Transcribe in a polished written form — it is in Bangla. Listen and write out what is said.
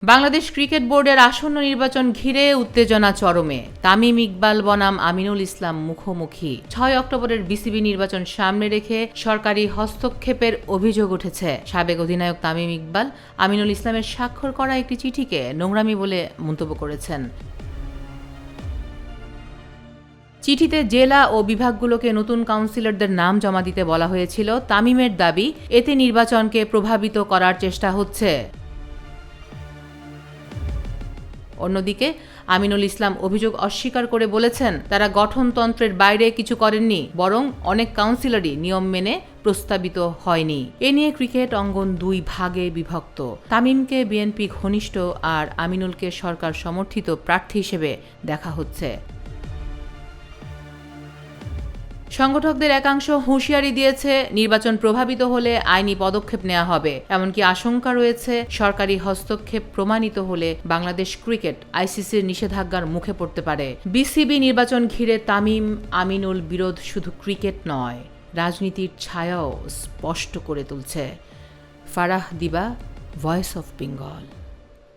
বাংলাদেশ ক্রিকেট বোর্ডের আসন্ন নির্বাচন ঘিরে উত্তেজনা চরমে। তামিম ইকবাল বনাম আমিনুল ইসলাম মুখোমুখি। 6 অক্টোবরের বিসিবি নির্বাচন সামনে রেখে সরকারি হস্তক্ষেপের অভিযোগ উঠেছে। সাবেক অধিনায়ক তামিম ইকবাল আমিনুল ইসলামের স্বাক্ষর করা একটি চিঠিকে নোংরামি বলে মন্তব্য করেছেন। চিঠিতে জেলা ও বিভাগগুলোকে নতুন কাউন্সিলরদের নাম জমা দিতে বলা হয়েছিল। তামিমের দাবি, এতে নির্বাচনকে প্রভাবিত করার চেষ্টা হচ্ছে। অন্যদিকে আমিনুল ইসলাম অভিযোগ অস্বীকার করে বলেছেন, তারা গঠনতন্ত্রের বাইরে কিছু করেননি, বরং অনেক কাউন্সিলরই নিয়ম মেনে প্রস্তাবিত হয়নি। এ নিয়ে ক্রিকেট অঙ্গন দুই ভাগে বিভক্ত। তামিমকে বিএনপি ঘনিষ্ঠ আর আমিনুলকে সরকার সমর্থিত প্রার্থী হিসেবে দেখা হচ্ছে। সংগঠকদের একাংশ হুঁশিয়ারি দিয়েছে, নির্বাচন প্রভাবিত হলে আইনি পদক্ষেপ নেওয়া হবে। এমনকি আশঙ্কা রয়েছে, সরকারি হস্তক্ষেপ প্রমাণিত হলে বাংলাদেশ ক্রিকেট আইসিসির নিষেধাজ্ঞার মুখে পড়তে পারে। বিসিবি নির্বাচন ঘিরে তামিম আমিনুল বিরোধ শুধু ক্রিকেট নয়, রাজনীতির ছায়াও স্পষ্ট করে তুলছে। ফারাহ দিবা, ভয়েস অফ বেঙ্গল।